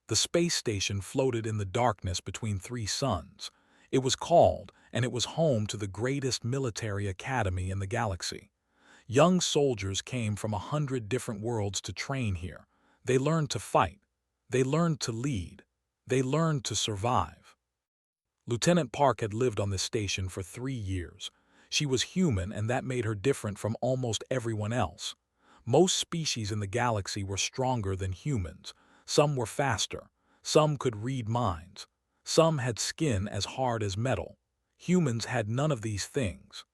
The space station floated in the darkness between three suns. It was called, and it was home to the greatest military academy in the galaxy. Young soldiers came from 100 different worlds to train here. They learned to fight. They learned to lead. They learned to survive. Lieutenant Park had lived on this station for 3 years. She was human, and that made her different from almost everyone else. Most species in the galaxy were stronger than humans. Some were faster. Some could read minds. Some had skin as hard as metal. Humans had none of these things.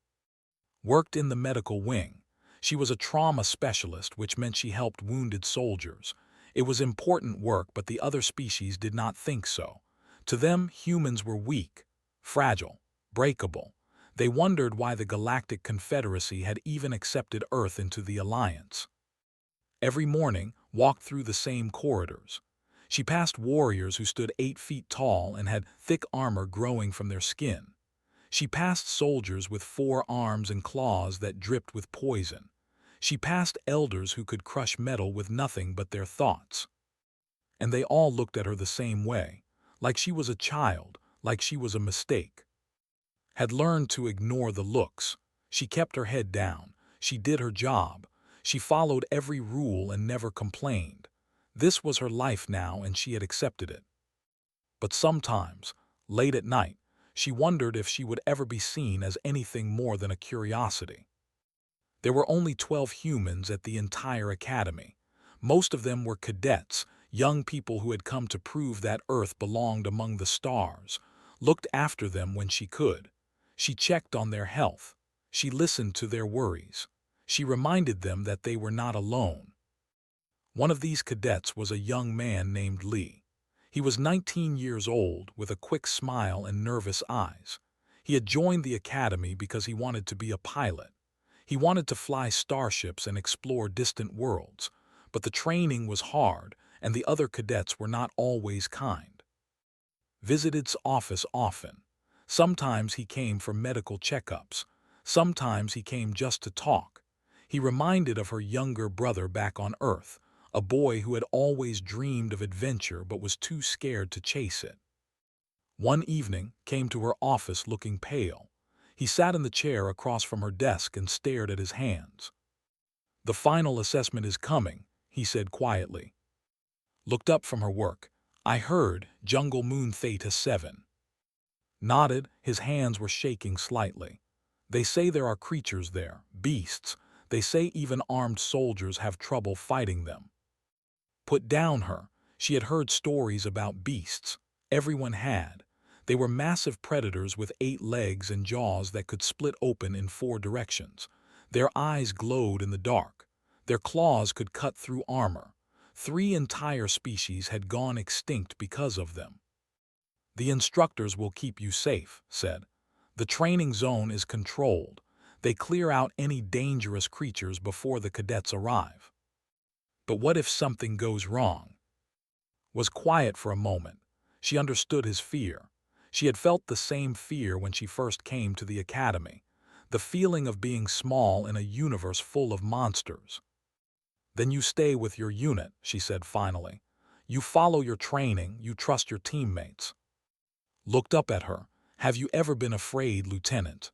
Worked in the medical wing. She was a trauma specialist, which meant she helped wounded soldiers. It was important work, but the other species did not think so. To them, humans were weak, fragile, breakable. They wondered why the Galactic Confederacy had even accepted Earth into the Alliance. Every morning, walked through the same corridors. She passed warriors who stood 8 feet tall and had thick armor growing from their skin. She passed soldiers with 4 arms and claws that dripped with poison. She passed elders who could crush metal with nothing but their thoughts. And they all looked at her the same way, like she was a child, like she was a mistake. Had learned to ignore the looks. She kept her head down. She did her job. She followed every rule and never complained. This was her life now, and she had accepted it. But sometimes, late at night, she wondered if she would ever be seen as anything more than a curiosity. There were only 12 humans at the entire academy. Most of them were cadets, young people who had come to prove that Earth belonged among the stars, looked after them when she could. She checked on their health. She listened to their worries. She reminded them that they were not alone. One of these cadets was a young man named Lee. He was 19 years old, with a quick smile and nervous eyes. He had joined the academy because he wanted to be a pilot. He wanted to fly starships and explore distant worlds, but the training was hard, and the other cadets were not always kind. Visited his office often. Sometimes he came for medical checkups. Sometimes he came just to talk. He reminded of her younger brother back on Earth, a boy who had always dreamed of adventure but was too scared to chase it. One evening, came to her office looking pale. He sat in the chair across from her desk and stared at his hands. "The final assessment is coming," he said quietly. Looked up from her work. "I heard Jungle Moon Theta 7. Nodded, his hands were shaking slightly. "They say there are creatures there, beasts. They say even armed soldiers have trouble fighting them." Put down her. She had heard stories about beasts. Everyone had. They were massive predators with 8 legs and jaws that could split open in 4 directions. Their eyes glowed in the dark. Their claws could cut through armor. 3 entire species had gone extinct because of them. "The instructors will keep you safe," said. "The training zone is controlled. They clear out any dangerous creatures before the cadets arrive." "But what if something goes wrong?" Was quiet for a moment. She understood his fear. She had felt the same fear when she first came to the academy, the feeling of being small in a universe full of monsters. "Then you stay with your unit," she said finally. "You follow your training, you trust your teammates." Looked up at her. "Have you ever been afraid, Lieutenant?"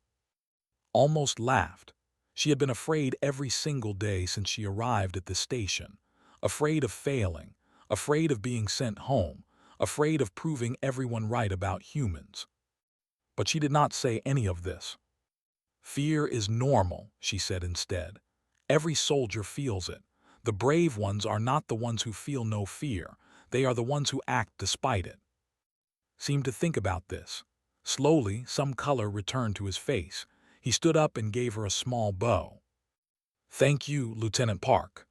Almost laughed. She had been afraid every single day since she arrived at the station. Afraid of failing, afraid of being sent home, afraid of proving everyone right about humans. But she did not say any of this. "Fear is normal," she said instead. "Every soldier feels it. The brave ones are not the ones who feel no fear. They are the ones who act despite it." Seemed to think about this. Slowly, some color returned to his face. He stood up and gave her a small bow. "Thank you, Lieutenant Park."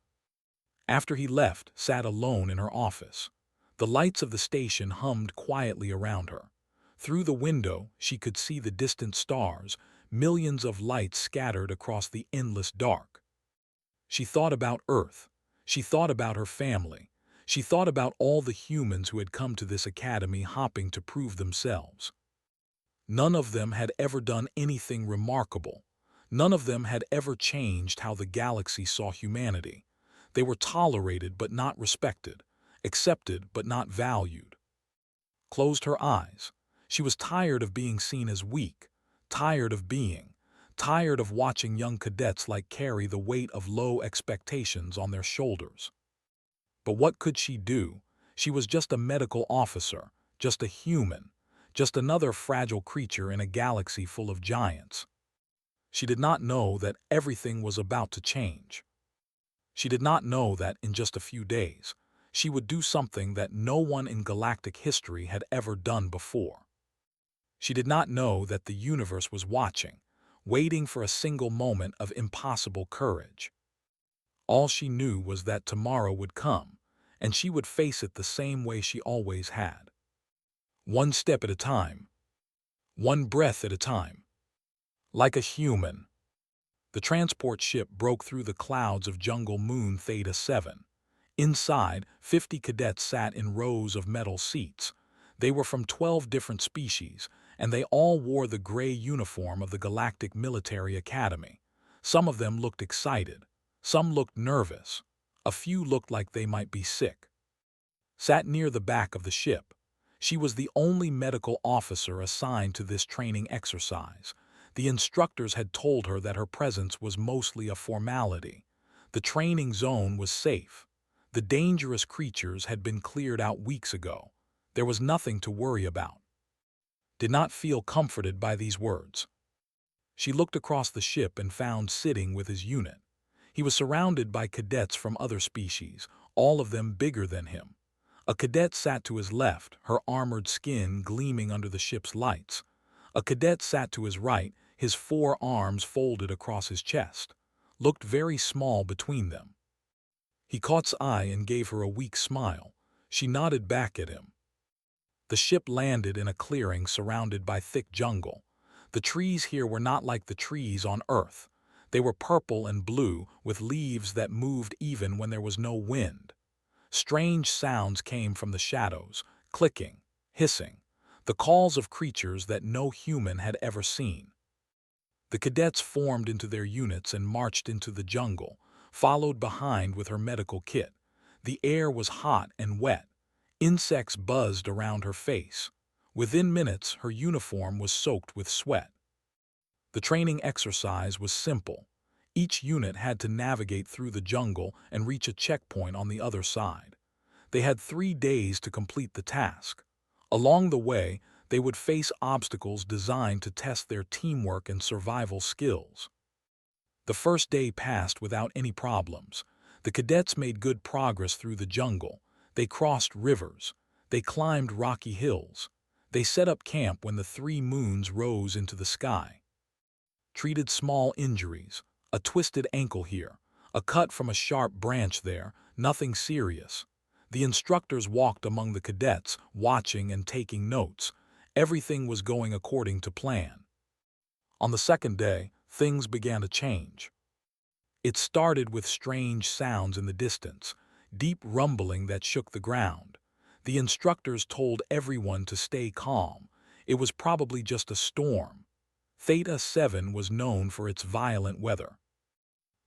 After he left, sat alone in her office. The lights of the station hummed quietly around her. Through the window, she could see the distant stars, millions of lights scattered across the endless dark. She thought about Earth. She thought about her family. She thought about all the humans who had come to this academy hopping to prove themselves. None of them had ever done anything remarkable. None of them had ever changed how the galaxy saw humanity. They were tolerated but not respected. accepted but not valued. Closed her eyes. She was tired of being seen as weak, tired of watching young cadets like carry the weight of low expectations on their shoulders. But what could she do? She was just a medical officer, just a human, just another fragile creature in a galaxy full of giants. She did not know that everything was about to change. She did not know that in just a few days, she would do something that no one in galactic history had ever done before. She did not know that the universe was watching, waiting for a single moment of impossible courage. All she knew was that tomorrow would come, and she would face it the same way she always had. One step at a time, one breath at a time. Like a human. The transport ship broke through the clouds of jungle moon Theta 7. Inside, 50 cadets sat in rows of metal seats. They were from 12 different species, and they all wore the gray uniform of the Galactic Military Academy. Some of them looked excited. Some looked nervous. A few looked like they might be sick. Sat near the back of the ship. She was the only medical officer assigned to this training exercise. The instructors had told her that her presence was mostly a formality. The training zone was safe. The dangerous creatures had been cleared out weeks ago. There was nothing to worry about. Did not feel comforted by these words. She looked across the ship and found sitting with his unit. He was surrounded by cadets from other species, all of them bigger than him. A cadet sat to his left, her armored skin gleaming under the ship's lights. A cadet sat to his right, his 4 arms folded across his chest. Looked very small between them. He caught her eye and gave her a weak smile. She nodded back at him. The ship landed in a clearing surrounded by thick jungle. The trees here were not like the trees on Earth. They were purple and blue, with leaves that moved even when there was no wind. Strange sounds came from the shadows, clicking, hissing, the calls of creatures that no human had ever seen. The cadets formed into their units and marched into the jungle, followed behind with her medical kit. The air was hot and wet. Insects buzzed around her face. Within minutes, her uniform was soaked with sweat. The training exercise was simple. Each unit had to navigate through the jungle and reach a checkpoint on the other side. They had 3 days to complete the task. Along the way, they would face obstacles designed to test their teamwork and survival skills. The first day passed without any problems. The cadets made good progress through the jungle. They crossed rivers. They climbed rocky hills. They set up camp when the 3 moons rose into the sky. Treated small injuries, a twisted ankle here, a cut from a sharp branch there, nothing serious. The instructors walked among the cadets, watching and taking notes. Everything was going according to plan. On the second day, things began to change. It started with strange sounds in the distance, deep rumbling that shook the ground. The instructors told everyone to stay calm. It was probably just a storm. Theta 7 was known for its violent weather.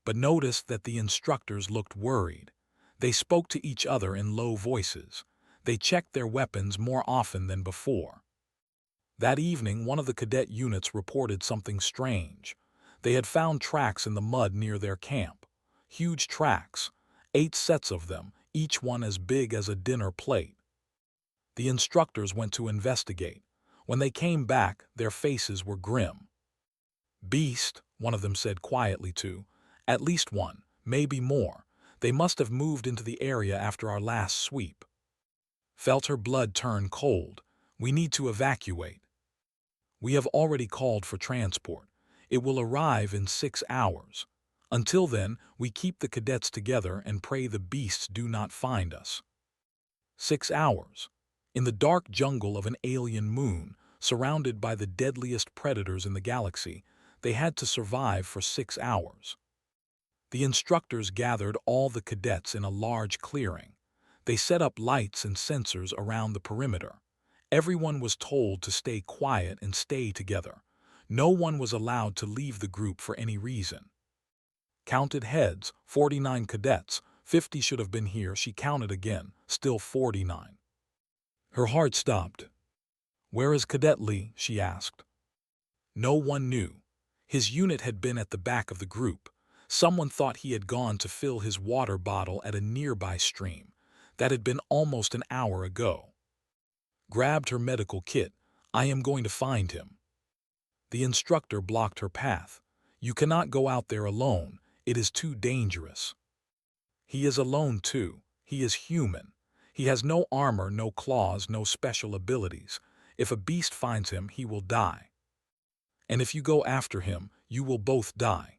But noticed that the instructors looked worried. They spoke to each other in low voices. They checked their weapons more often than before. That evening, one of the cadet units reported something strange. They had found tracks in the mud near their camp. Huge tracks, 8 sets of them, each one as big as a dinner plate. The instructors went to investigate. When they came back, their faces were grim. "Beast," one of them said quietly to, "at least one, maybe more. They must have moved into the area after our last sweep." Felt her blood turn cold. "We need to evacuate. We have already called for transport. It will arrive in 6 hours. Until then, we keep the cadets together and pray the beasts do not find us." 6 hours. In the dark jungle of an alien moon, surrounded by the deadliest predators in the galaxy, they had to survive for 6 hours. The instructors gathered all the cadets in a large clearing. They set up lights and sensors around the perimeter. Everyone was told to stay quiet and stay together. No one was allowed to leave the group for any reason. Counted heads, 49 cadets, 50 should have been here, she counted again. still 49. Her heart stopped. "Where is Cadet Lee?" she asked. No one knew. His unit had been at the back of the group. Someone thought he had gone to fill his water bottle at a nearby stream. That had been almost an hour ago. Grabbed her medical kit. "I am going to find him." The instructor blocked her path. "You cannot go out there alone. It is too dangerous." "He is alone too. He is human. He has no armor, no claws, no special abilities. If a beast finds him, he will die. And if you go after him, you will both die."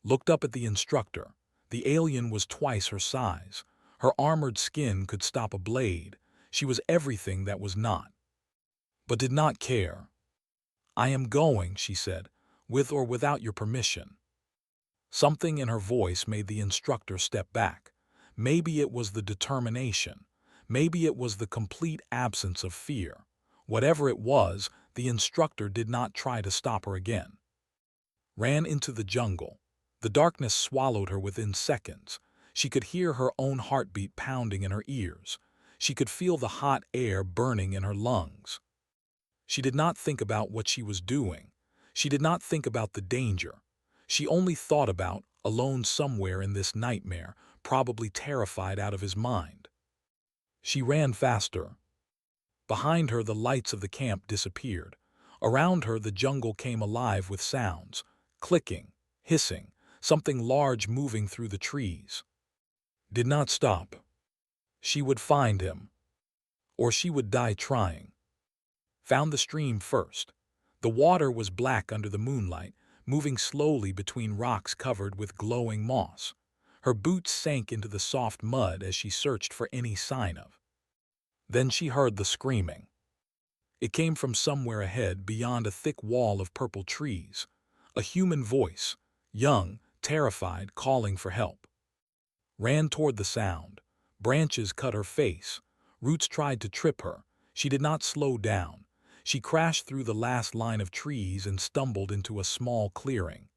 Looked up at the instructor. The alien was twice her size. Her armored skin could stop a blade. She was everything that was not. But did not care. "I am going," she said, "with or without your permission." Something in her voice made the instructor step back. Maybe it was the determination. Maybe it was the complete absence of fear. Whatever it was, the instructor did not try to stop her again. Ran into the jungle. The darkness swallowed her within seconds. She could hear her own heartbeat pounding in her ears. She could feel the hot air burning in her lungs. She did not think about what she was doing. She did not think about the danger. She only thought about, alone somewhere in this nightmare, probably terrified out of his mind. She ran faster. Behind her, the lights of the camp disappeared. Around her, the jungle came alive with sounds, clicking, hissing, something large moving through the trees. Did not stop. She would find him. Or she would die trying. Found the stream first. The water was black under the moonlight, moving slowly between rocks covered with glowing moss. Her boots sank into the soft mud as she searched for any sign of. Then she heard the screaming. It came from somewhere ahead beyond a thick wall of purple trees. A human voice, young, terrified, calling for help. Ran toward the sound. Branches cut her face. Roots tried to trip her. She did not slow down. She crashed through the last line of trees and stumbled into a small clearing.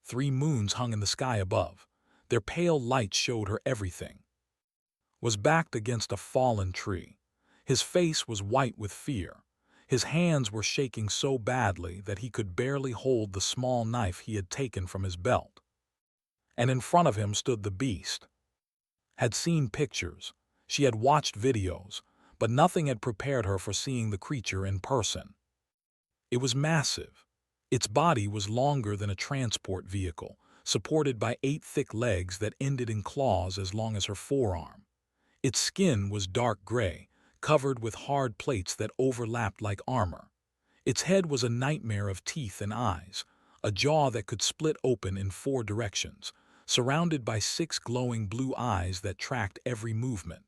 3 moons hung in the sky above. Their pale light showed her everything. Was backed against a fallen tree. His face was white with fear. His hands were shaking so badly that he could barely hold the small knife he had taken from his belt. And in front of him stood the beast. Had seen pictures. She had watched videos, but nothing had prepared her for seeing the creature in person. It was massive. Its body was longer than a transport vehicle, supported by 8 thick legs that ended in claws as long as her forearm. Its skin was dark gray, covered with hard plates that overlapped like armor. Its head was a nightmare of teeth and eyes, a jaw that could split open in 4 directions, surrounded by 6 glowing blue eyes that tracked every movement.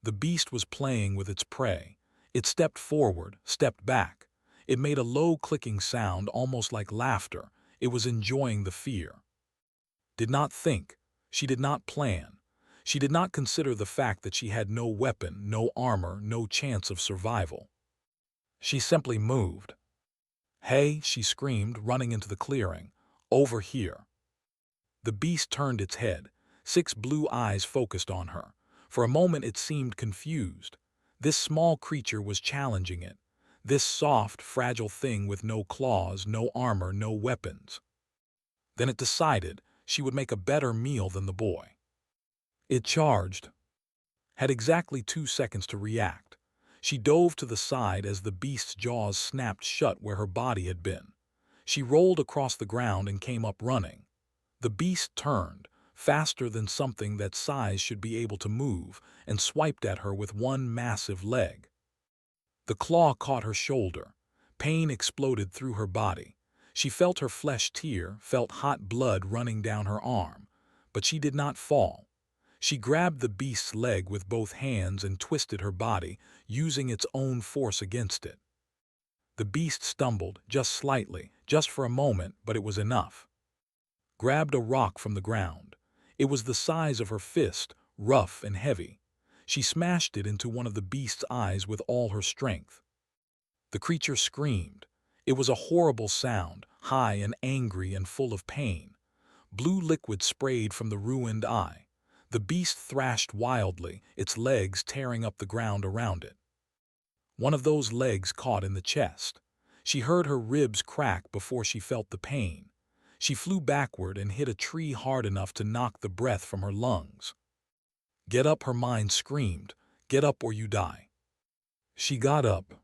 The beast was playing with its prey. It stepped forward, stepped back. It made a low clicking sound almost like laughter. It was enjoying the fear. Did not think. She did not plan. She did not consider the fact that she had no weapon, no armor, no chance of survival. She simply moved. "Hey," she screamed, running into the clearing. "Over here." The beast turned its head. 6 blue eyes focused on her. For a moment it seemed confused. This small creature was challenging it. This soft, fragile thing with no claws, no armor, no weapons. Then it decided she would make a better meal than the boy. It charged. Had exactly 2 seconds to react. She dove to the side as the beast's jaws snapped shut where her body had been. She rolled across the ground and came up running. The beast turned, faster than something that size should be able to move, and swiped at her with one massive leg. The claw caught her shoulder. Pain exploded through her body. She felt her flesh tear, felt hot blood running down her arm. But she did not fall. She grabbed the beast's leg with both hands and twisted her body, using its own force against it. The beast stumbled, just slightly, just for a moment, but it was enough. Grabbed a rock from the ground. It was the size of her fist, rough and heavy. She smashed it into one of the beast's eyes with all her strength. The creature screamed. It was a horrible sound, high and angry and full of pain. Blue liquid sprayed from the ruined eye. The beast thrashed wildly, its legs tearing up the ground around it. One of those legs caught in the chest. She heard her ribs crack before she felt the pain. She flew backward and hit a tree hard enough to knock the breath from her lungs. "Get up," her mind screamed. "Get up or you die." She got up.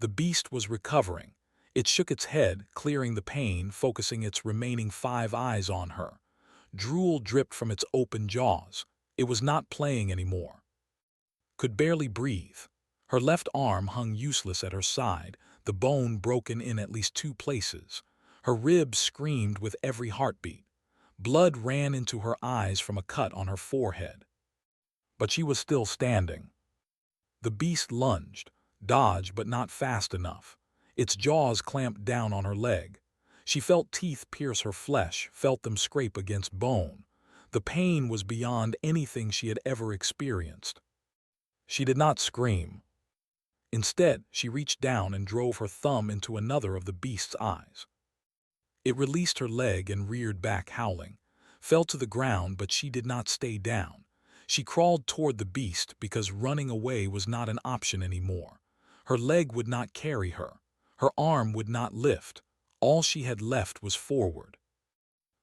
The beast was recovering. It shook its head, clearing the pain, focusing its remaining 5 eyes on her. Drool dripped from its open jaws. It was not playing anymore. Could barely breathe. Her left arm hung useless at her side, the bone broken in at least 2 places. Her ribs screamed with every heartbeat. Blood ran into her eyes from a cut on her forehead. But she was still standing. The beast lunged, dodged but not fast enough. Its jaws clamped down on her leg. She felt teeth pierce her flesh, felt them scrape against bone. The pain was beyond anything she had ever experienced. She did not scream. Instead, she reached down and drove her thumb into another of the beast's eyes. It released her leg and reared back howling, fell to the ground, but she did not stay down. She crawled toward the beast because running away was not an option anymore. Her leg would not carry her. Her arm would not lift. All she had left was forward.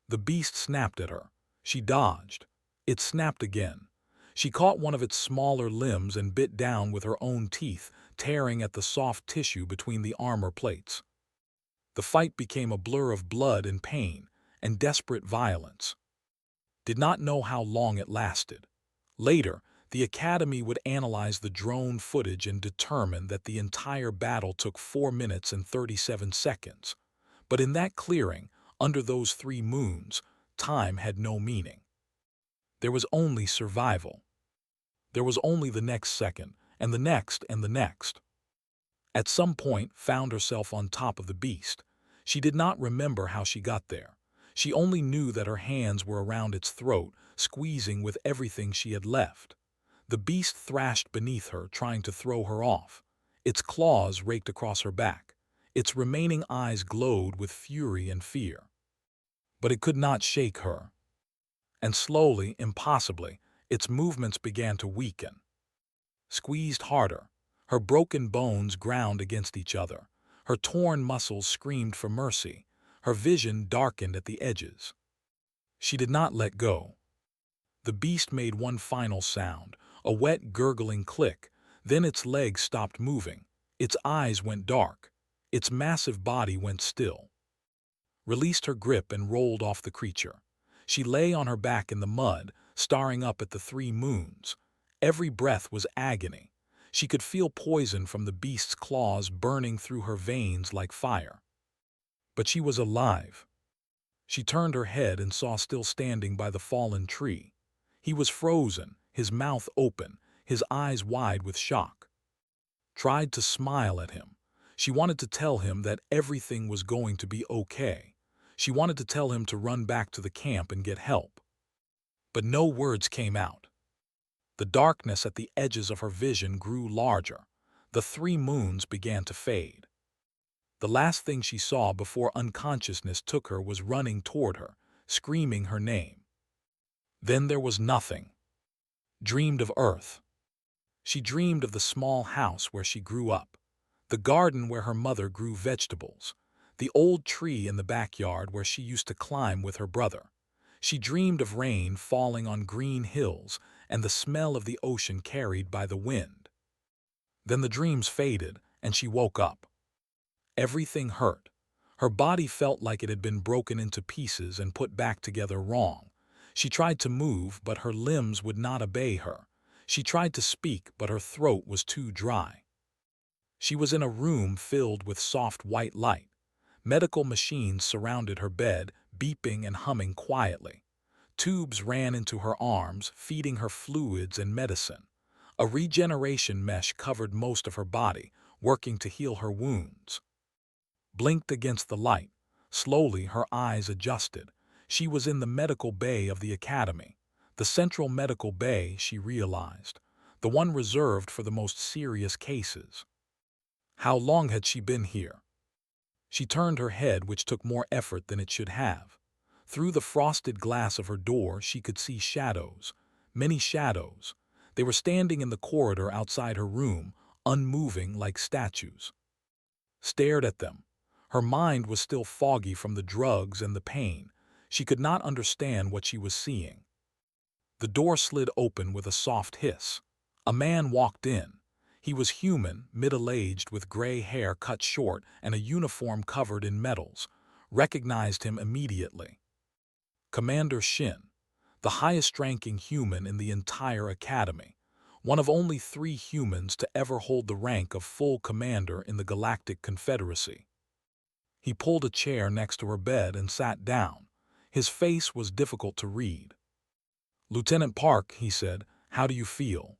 The beast snapped at her. She dodged. It snapped again. She caught one of its smaller limbs and bit down with her own teeth, tearing at the soft tissue between the armor plates. The fight became a blur of blood and pain and desperate violence. Did not know how long it lasted. Later, the Academy would analyze the drone footage and determine that the entire battle took 4 minutes and 37 seconds. But in that clearing, under those 3 moons, time had no meaning. There was only survival. There was only the next second, and the next, and the next. At some point, found herself on top of the beast. She did not remember how she got there. She only knew that her hands were around its throat, squeezing with everything she had left. The beast thrashed beneath her, trying to throw her off. Its claws raked across her back. Its remaining eyes glowed with fury and fear. But it could not shake her. And slowly, impossibly, its movements began to weaken. Squeezed harder. Her broken bones ground against each other. Her torn muscles screamed for mercy. Her vision darkened at the edges. She did not let go. The beast made one final sound, a wet, gurgling click. Then its legs stopped moving. Its eyes went dark. Its massive body went still. Released her grip and rolled off the creature. She lay on her back in the mud, staring up at the 3 moons. Every breath was agony. She could feel poison from the beast's claws burning through her veins like fire. But she was alive. She turned her head and saw still standing by the fallen tree. He was frozen, his mouth open, his eyes wide with shock. Tried to smile at him. She wanted to tell him that everything was going to be okay. She wanted to tell him to run back to the camp and get help. But no words came out. The darkness at the edges of her vision grew larger. The 3 moons began to fade. The last thing she saw before unconsciousness took her was running toward her, screaming her name. Then there was nothing. Dreamed of Earth. She dreamed of the small house where she grew up, the garden where her mother grew vegetables, the old tree in the backyard where she used to climb with her brother. She dreamed of rain falling on green hills and the smell of the ocean carried by the wind. Then the dreams faded and she woke up. Everything hurt. Her body felt like it had been broken into pieces and put back together wrong. She tried to move, but her limbs would not obey her. She tried to speak, but her throat was too dry. She was in a room filled with soft white light. Medical machines surrounded her bed, beeping and humming quietly. Tubes ran into her arms, feeding her fluids and medicine. A regeneration mesh covered most of her body, working to heal her wounds. Blinked against the light. Slowly, her eyes adjusted. She was in the medical bay of the Academy. The central medical bay, she realized. The one reserved for the most serious cases. How long had she been here? She turned her head, which took more effort than it should have. Through the frosted glass of her door, she could see shadows. many shadows. They were standing in the corridor outside her room, unmoving like statues. Stared at them. Her mind was still foggy from the drugs and the pain. She could not understand what she was seeing. The door slid open with a soft hiss. A man walked in. He was human, middle-aged, with gray hair cut short and a uniform covered in medals. Recognized him immediately. Commander Shin, the highest-ranking human in the entire academy, one of only 3 humans to ever hold the rank of full commander in the Galactic Confederacy. He pulled a chair next to her bed and sat down. His face was difficult to read. "Lieutenant Park," he said, "how do you feel?"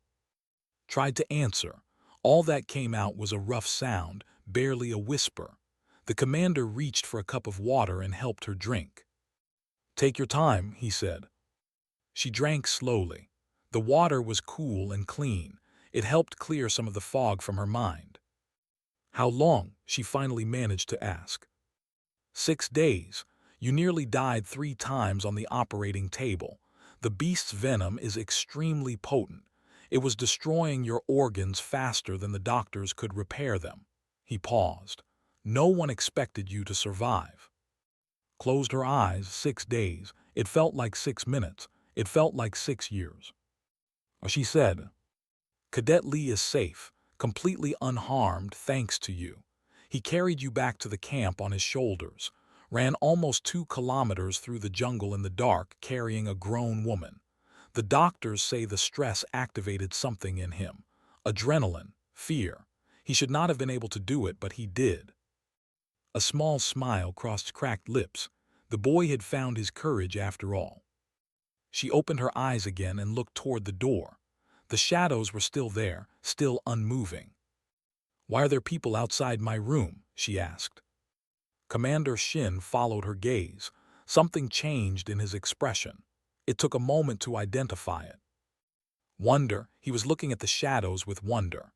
Tried to answer. All that came out was a rough sound, barely a whisper. The commander reached for a cup of water and helped her drink. "Take your time," he said. She drank slowly. The water was cool and clean. It helped clear some of the fog from her mind. "How long?" she finally managed to ask. 6 days. You nearly died 3 times on the operating table. The beast's venom is extremely potent. It was destroying your organs faster than the doctors could repair them." He paused. "No one expected you to survive." Closed her eyes. 6 days. It felt like 6 minutes. It felt like 6 years. She said, "Cadet Lee is safe, completely unharmed thanks to you. He carried you back to the camp on his shoulders, ran almost 2 kilometers through the jungle in the dark carrying a grown woman. The doctors say the stress activated something in him. Adrenaline, fear. He should not have been able to do it, but he did." A small smile crossed cracked lips. The boy had found his courage after all. She opened her eyes again and looked toward the door. The shadows were still there, still unmoving. "Why are there people outside my room?" she asked. Commander Shin followed her gaze. Something changed in his expression. It took a moment to identify it. Wonder. He was looking at the shadows with wonder.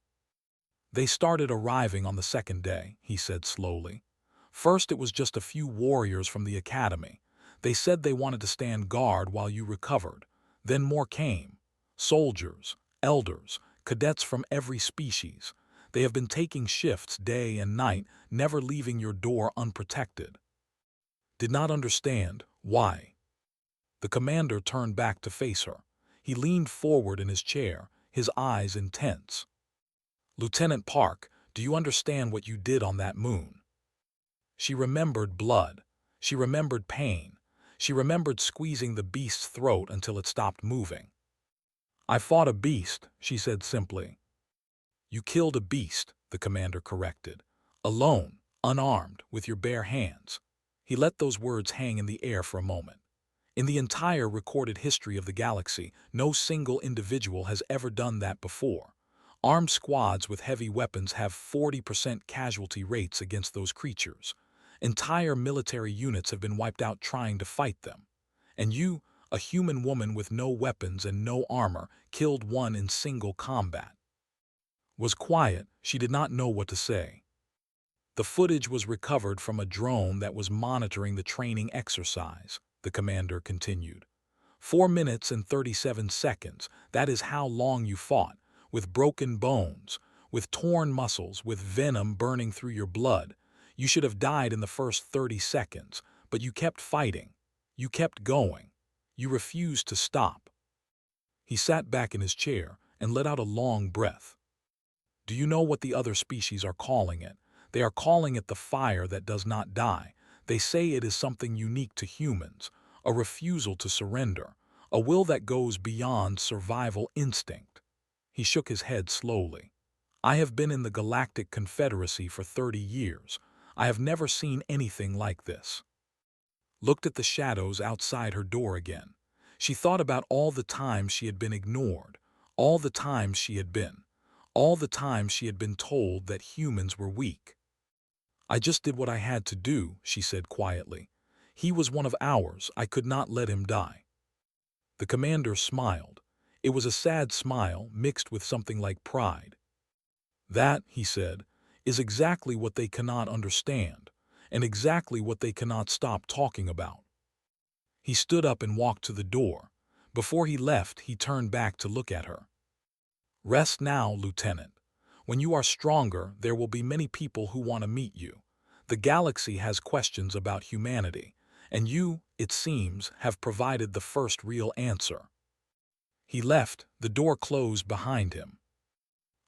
"They started arriving on the 2nd day," he said slowly. "First it was just a few warriors from the academy. They said they wanted to stand guard while you recovered. Then more came. Soldiers, elders, cadets from every species. They have been taking shifts day and night, never leaving your door unprotected." Did not understand. Why? The commander turned back to face her. He leaned forward in his chair, his eyes intense. "Lieutenant Park, do you understand what you did on that moon?" She remembered blood. She remembered pain. She remembered squeezing the beast's throat until it stopped moving. "I fought a beast," she said simply. "You killed a beast," the commander corrected. "Alone, unarmed, with your bare hands." He let those words hang in the air for a moment. In the entire recorded history of the galaxy, no single individual has ever done that before. Armed squads with heavy weapons have 40% casualty rates against those creatures. Entire military units have been wiped out trying to fight them. And you, a human woman with no weapons and no armor, killed one in single combat. Was quiet. She did not know what to say. "The footage was recovered from a drone that was monitoring the training exercise," the commander continued. 4 minutes and 37 seconds, that is how long you fought, with broken bones, with torn muscles, with venom burning through your blood. You should have died in the first 30 seconds, but you kept fighting. You kept going. You refused to stop. He sat back in his chair and let out a long breath. "Do you know what the other species are calling it? They are calling it the fire that does not die. They say it is something unique to humans, a refusal to surrender, a will that goes beyond survival instinct." He shook his head slowly. "I have been in the Galactic Confederacy for 30 years. I have never seen anything like this." Looked at the shadows outside her door again. She thought about all the times she had been ignored, all the times she had been told that humans were weak. "I just did what I had to do," she said quietly. "He was one of ours. I could not let him die." The commander smiled. It was a sad smile mixed with something like pride. "That," he said, "is exactly what they cannot understand, and exactly what they cannot stop talking about." He stood up and walked to the door. Before he left, he turned back to look at her. "Rest now, Lieutenant. When you are stronger, there will be many people who want to meet you. The galaxy has questions about humanity, and you, it seems, have provided the first real answer." He left, the door closed behind him.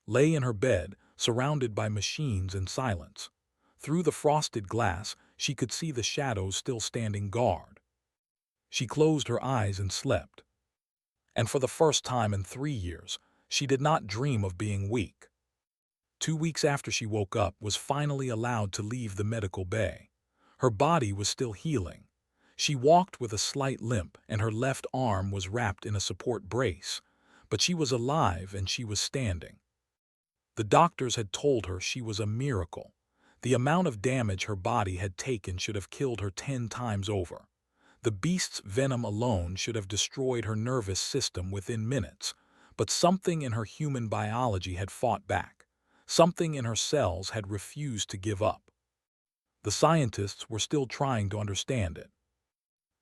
Lay in her bed, surrounded by machines and silence. Through the frosted glass, she could see the shadows still standing guard. She closed her eyes and slept. And for the first time in 3 years, she did not dream of being weak. 2 weeks after she woke up, was finally allowed to leave the medical bay. Her body was still healing. She walked with a slight limp, and her left arm was wrapped in a support brace, but she was alive and she was standing. The doctors had told her she was a miracle. The amount of damage her body had taken should have killed her 10 times over. The beast's venom alone should have destroyed her nervous system within minutes, but something in her human biology had fought back. Something in her cells had refused to give up. The scientists were still trying to understand it.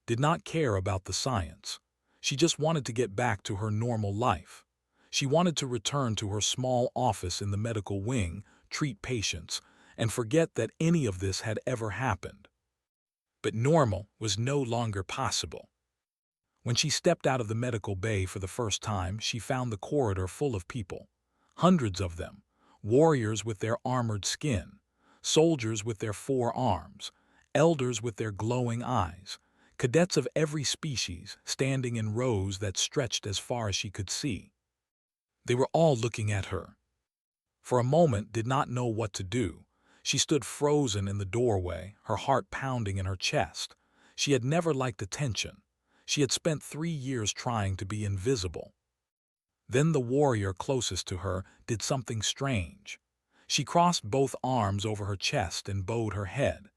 Did not care about the science. She just wanted to get back to her normal life. She wanted to return to her small office in the medical wing, treat patients, and forget that any of this had ever happened. But normal was no longer possible. When she stepped out of the medical bay for the first time, she found the corridor full of people. Hundreds of them. Warriors with their armored skin, soldiers with their 4 arms, elders with their glowing eyes, cadets of every species standing in rows that stretched as far as she could see. They were all looking at her. For a moment, did not know what to do. She stood frozen in the doorway, her heart pounding in her chest. She had never liked attention. She had spent 3 years trying to be invisible. Then the warrior closest to her did something strange. She crossed both arms over her chest and bowed her head.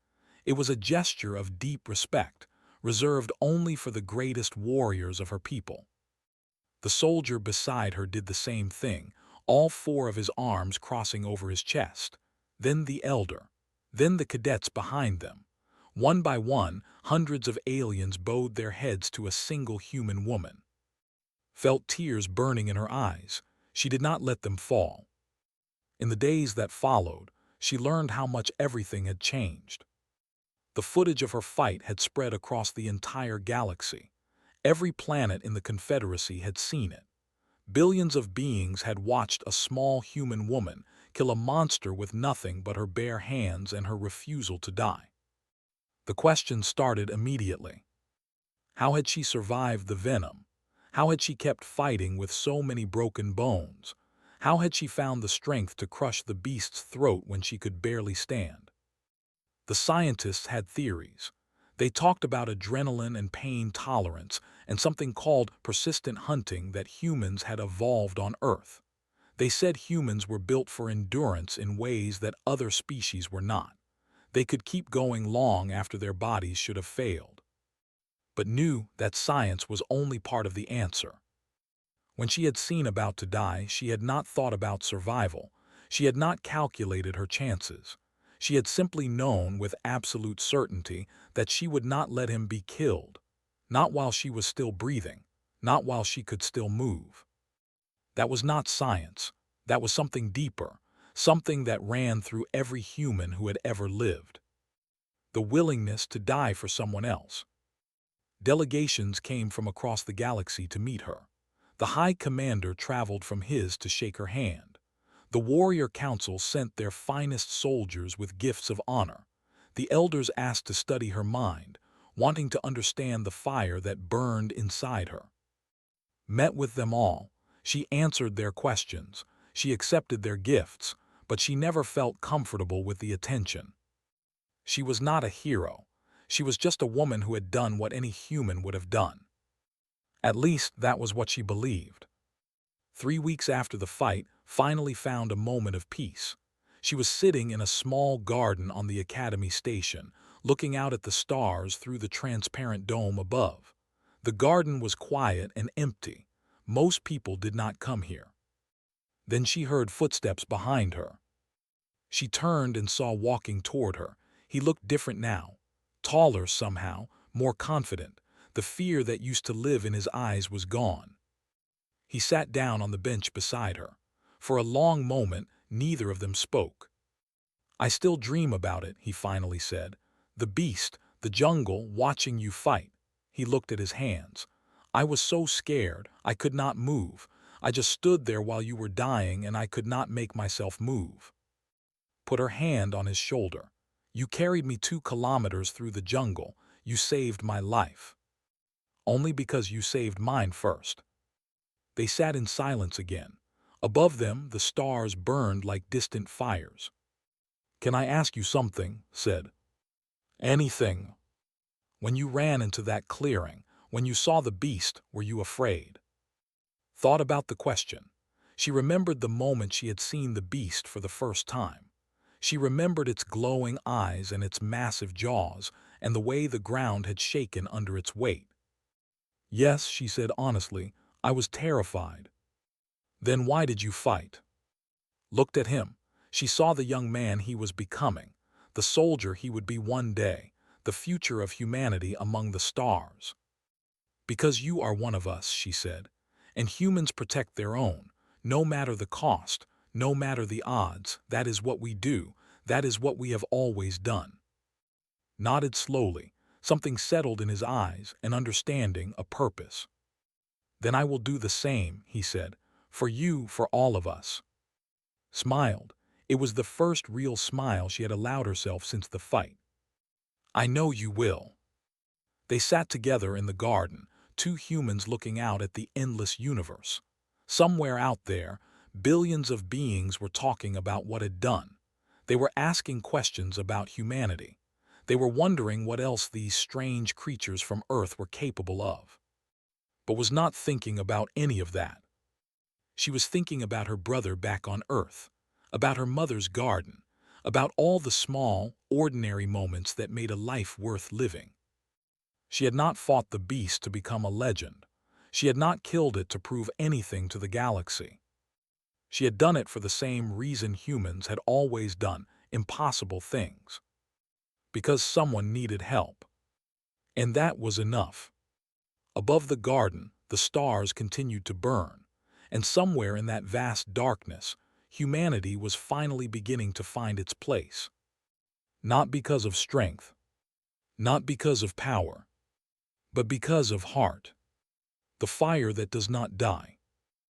It was a gesture of deep respect, reserved only for the greatest warriors of her people. The soldier beside her did the same thing, all 4 of his arms crossing over his chest. Then the elder. Then the cadets behind them. One by one, hundreds of aliens bowed their heads to a single human woman. Felt tears burning in her eyes. She did not let them fall. In the days that followed, she learned how much everything had changed. The footage of her fight had spread across the entire galaxy. Every planet in the Confederacy had seen it. Billions of beings had watched a small human woman kill a monster with nothing but her bare hands and her refusal to die. The question started immediately. How had she survived the venom? How had she kept fighting with so many broken bones? How had she found the strength to crush the beast's throat when she could barely stand? The scientists had theories. They talked about adrenaline and pain tolerance and something called persistent hunting that humans had evolved on Earth. They said humans were built for endurance in ways that other species were not. They could keep going long after their bodies should have failed. But knew that science was only part of the answer. When she had seen about to die, she had not thought about survival. She had not calculated her chances. She had simply known with absolute certainty that she would not let him be killed. Not while she was still breathing. Not while she could still move. That was not science. That was something deeper. Something that ran through every human who had ever lived. The willingness to die for someone else. Delegations came from across the galaxy to meet her. The High Commander traveled from his to shake her hand. The Warrior Council sent their finest soldiers with gifts of honor. The elders asked to study her mind, wanting to understand the fire that burned inside her. Met with them all, she answered their questions, she accepted their gifts, but she never felt comfortable with the attention. She was not a hero. She was just a woman who had done what any human would have done. At least that was what she believed. 3 weeks after the fight, finally found a moment of peace. She was sitting in a small garden on the Academy station, looking out at the stars through the transparent dome above. The garden was quiet and empty. Most people did not come here. Then she heard footsteps behind her. She turned and saw walking toward her. He looked different now. Taller somehow, more confident. The fear that used to live in his eyes was gone. He sat down on the bench beside her. For a long moment, neither of them spoke. "I still dream about it," he finally said. "The beast, the jungle, watching you fight." He looked at his hands. "I was so scared, I could not move. I just stood there while you were dying and I could not make myself move." Put her hand on his shoulder. "You carried me 2 kilometers through the jungle. You saved my life. Only because you saved mine first." They sat in silence again. Above them, the stars burned like distant fires. "Can I ask you something?" said. "Anything." "When you ran into that clearing, when you saw the beast, were you afraid?" Thought about the question. She remembered the moment she had seen the beast for the first time. She remembered its glowing eyes and its massive jaws, and the way the ground had shaken under its weight. "Yes," she said honestly, "I was terrified." "Then why did you fight?" Looked at him. She saw the young man he was becoming, the soldier he would be one day, the future of humanity among the stars. "Because you are one of us," she said, "and humans protect their own, no matter the cost, no matter the odds. That is what we do, that is what we have always done." Nodded slowly. Something settled in his eyes, an understanding, a purpose. "Then I will do the same," he said, "for you, for all of us." Smiled. It was the first real smile she had allowed herself since the fight. "I know you will." They sat together in the garden, 2 humans looking out at the endless universe. Somewhere out there, billions of beings were talking about what had done. They were asking questions about humanity. They were wondering what else these strange creatures from Earth were capable of. But was not thinking about any of that. She was thinking about her brother back on Earth, about her mother's garden, about all the small, ordinary moments that made a life worth living. She had not fought the beast to become a legend. She had not killed it to prove anything to the galaxy. She had done it for the same reason humans had always done impossible things. Because someone needed help. And that was enough. Above the garden, the stars continued to burn, and somewhere in that vast darkness, humanity was finally beginning to find its place. Not because of strength, not because of power, but because of heart. The fire that does not die.